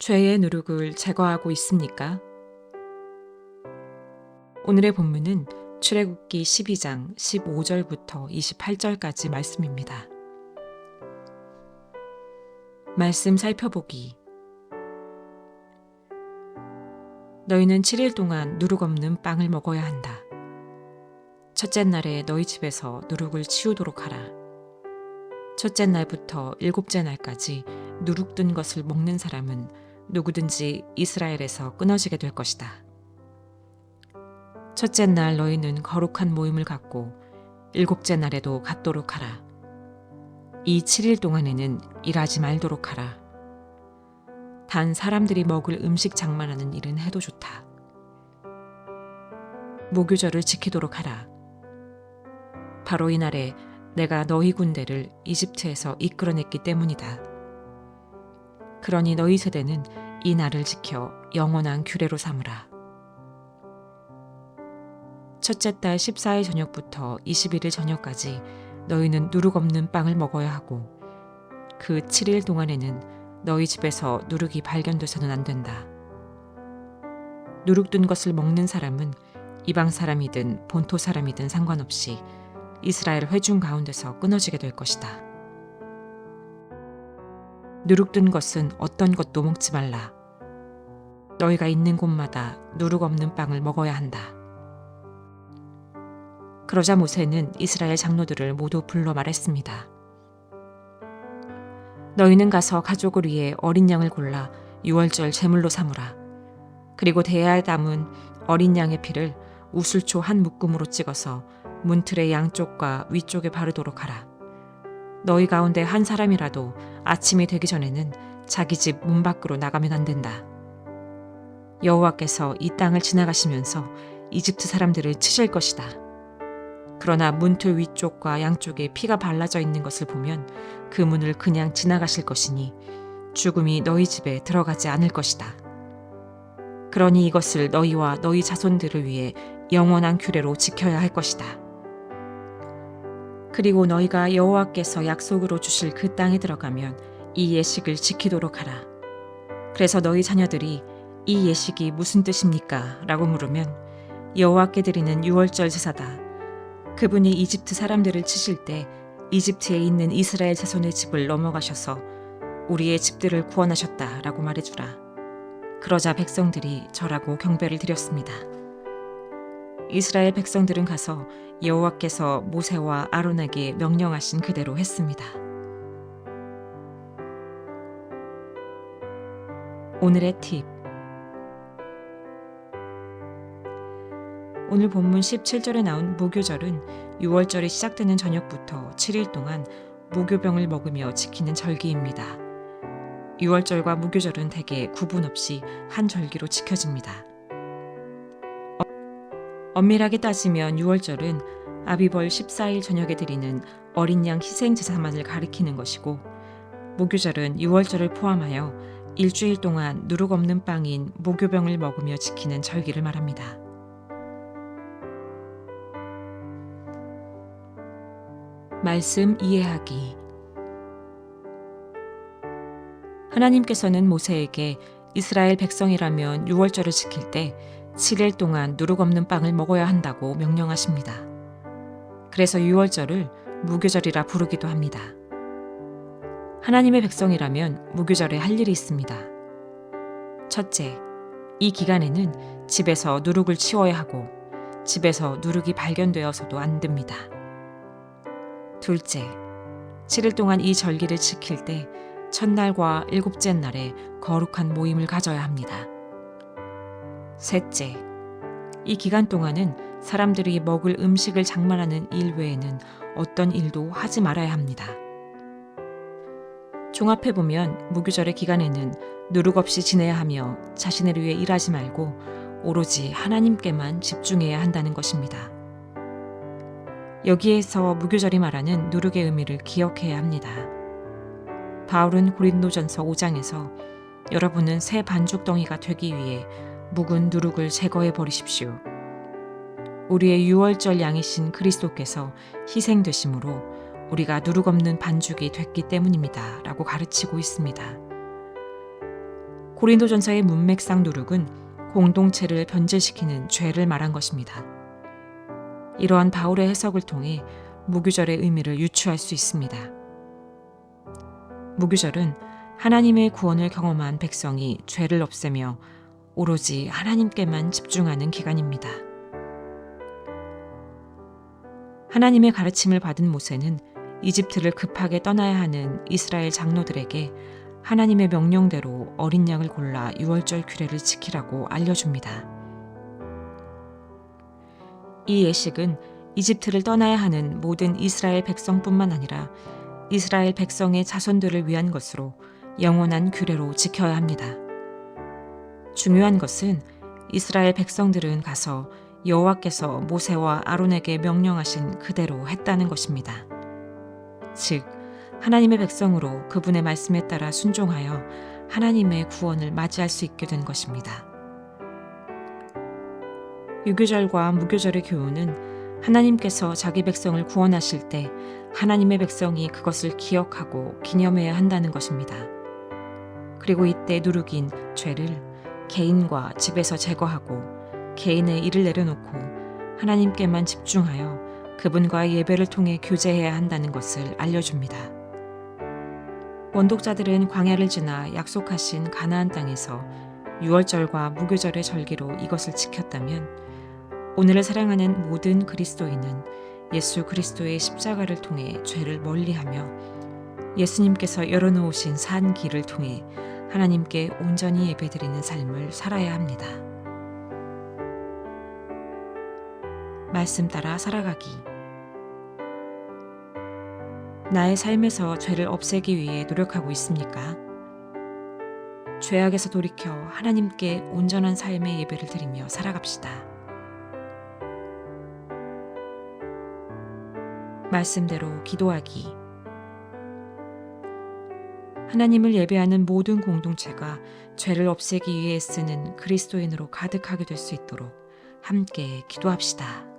죄의 누룩을 제거하고 있습니까? 오늘의 본문은 출애굽기 12장 15절부터 28절까지 말씀입니다. 말씀 살펴보기. 너희는 7일 동안 누룩 없는 빵을 먹어야 한다. 첫째 날에 너희 집에서 누룩을 치우도록 하라. 첫째 날부터 일곱째 날까지 누룩 든 것을 먹는 사람은 누구든지 이스라엘에서 끊어지게 될 것이다. 첫째 날 너희는 거룩한 모임을 갖고 일곱째 날에도 갖도록 하라. 이 7일 동안에는 일하지 말도록 하라. 단 사람들이 먹을 음식 장만하는 일은 해도 좋다. 무교절을 지키도록 하라. 바로 이 날에 내가 너희 군대를 이집트에서 이끌어냈기 때문이다. 그러니 너희 세대는 이 날을 지켜 영원한 규례로 삼으라. 첫째 달 14일 저녁부터 21일 저녁까지 너희는 누룩 없는 빵을 먹어야 하고 그 7일 동안에는 너희 집에서 누룩이 발견돼서는 안 된다. 누룩 든 것을 먹는 사람은 이방 사람이든 본토 사람이든 상관없이 이스라엘 회중 가운데서 끊어지게 될 것이다. 누룩 든 것은 어떤 것도 먹지 말라. 너희가 있는 곳마다 누룩 없는 빵을 먹어야 한다. 그러자 모세는 이스라엘 장로들을 모두 불러 말했습니다. 너희는 가서 가족을 위해 어린 양을 골라 유월절 제물로 삼으라. 그리고 대야에 담은 어린 양의 피를 우슬초 한 묶음으로 찍어서 문틀의 양쪽과 위쪽에 바르도록 하라. 너희 가운데 한 사람이라도 아침이 되기 전에는 자기 집 문 밖으로 나가면 안 된다. 여호와께서 이 땅을 지나가시면서 이집트 사람들을 치실 것이다. 그러나 문틀 위쪽과 양쪽에 피가 발라져 있는 것을 보면 그 문을 그냥 지나가실 것이니 죽음이 너희 집에 들어가지 않을 것이다. 그러니 이것을 너희와 너희 자손들을 위해 영원한 규례로 지켜야 할 것이다. 그리고 너희가 여호와께서 약속으로 주실 그 땅에 들어가면 이 예식을 지키도록 하라. 그래서 너희 자녀들이 이 예식이 무슨 뜻입니까? 라고 물으면 여호와께 드리는 유월절 제사다. 그분이 이집트 사람들을 치실 때 이집트에 있는 이스라엘 자손의 집을 넘어가셔서 우리의 집들을 구원하셨다 라고 말해주라. 그러자 백성들이 절하고 경배를 드렸습니다. 이스라엘 백성들은 가서 여호와께서 모세와 아론에게 명령하신 그대로 했습니다. 오늘의 팁. 오늘 본문 17절에 나온 무교절은 유월절이 시작되는 저녁부터 7일 동안 무교병을 먹으며 지키는 절기입니다. 유월절과 무교절은 대개 구분 없이 한 절기로 지켜집니다. 엄밀하게 따지면 유월절은 아비벌 14일 저녁에 드리는 어린 양 희생 제사만을 가리키는 것이고 무교절은 유월절을 포함하여 일주일 동안 누룩 없는 빵인 무교병을 먹으며 지키는 절기를 말합니다. 말씀 이해하기. 하나님께서는 모세에게 이스라엘 백성이라면 유월절을 지킬 때 7일 동안 누룩 없는 빵을 먹어야 한다고 명령하십니다. 그래서 유월절을 무교절이라 부르기도 합니다. 하나님의 백성이라면 무교절에 할 일이 있습니다. 첫째, 이 기간에는 집에서 누룩을 치워야 하고 집에서 누룩이 발견되어서도 안 됩니다. 둘째, 7일 동안 이 절기를 지킬 때 첫날과 일곱째 날에 거룩한 모임을 가져야 합니다. 셋째, 이 기간 동안은 사람들이 먹을 음식을 장만하는 일 외에는 어떤 일도 하지 말아야 합니다. 종합해보면 무교절의 기간에는 누룩 없이 지내야 하며 자신을 위해 일하지 말고 오로지 하나님께만 집중해야 한다는 것입니다. 여기에서 무교절이 말하는 누룩의 의미를 기억해야 합니다. 바울은 고린도전서 5장에서 여러분은 새 반죽덩이가 되기 위해 묵은 누룩을 제거해 버리십시오. 우리의 유월절 양이신 그리스도께서 희생되심으로 우리가 누룩 없는 반죽이 됐기 때문입니다. 라고 가르치고 있습니다. 고린도전서의 문맥상 누룩은 공동체를 변질시키는 죄를 말한 것입니다. 이러한 바울의 해석을 통해 무교절의 의미를 유추할 수 있습니다. 무교절은 하나님의 구원을 경험한 백성이 죄를 없애며 오로지 하나님께만 집중하는 기간입니다. 하나님의 가르침을 받은 모세는 이집트를 급하게 떠나야 하는 이스라엘 장로들에게 하나님의 명령대로 어린 양을 골라 유월절 규례를 지키라고 알려줍니다. 이 예식은 이집트를 떠나야 하는 모든 이스라엘 백성뿐만 아니라 이스라엘 백성의 자손들을 위한 것으로 영원한 규례로 지켜야 합니다. 중요한 것은 이스라엘 백성들은 가서 여호와께서 모세와 아론에게 명령하신 그대로 했다는 것입니다. 즉, 하나님의 백성으로 그분의 말씀에 따라 순종하여 하나님의 구원을 맞이할 수 있게 된 것입니다. 유교절과 무교절의 교훈은 하나님께서 자기 백성을 구원하실 때 하나님의 백성이 그것을 기억하고 기념해야 한다는 것입니다. 그리고 이때 누룩인 죄를 개인과 집에서 제거하고 개인의 일을 내려놓고 하나님께만 집중하여 그분과의 예배를 통해 교제해야 한다는 것을 알려줍니다. 원독자들은 광야를 지나 약속하신 가나안 땅에서 유월절과 무교절의 절기로 이것을 지켰다면 오늘을 사랑하는 모든 그리스도인은 예수 그리스도의 십자가를 통해 죄를 멀리하며 예수님께서 열어놓으신 산 길을 통해 하나님께 온전히 예배드리는 삶을 살아야 합니다. 말씀 따라 살아가기. 나의 삶에서 죄를 없애기 위해 노력하고 있습니까? 죄악에서 돌이켜 하나님께 온전한 삶의 예배를 드리며 살아갑시다. 말씀대로 기도하기. 하나님을 예배하는 모든 공동체가 죄를 없애기 위해 쓰는 그리스도인으로 가득하게 될 수 있도록 함께 기도합시다.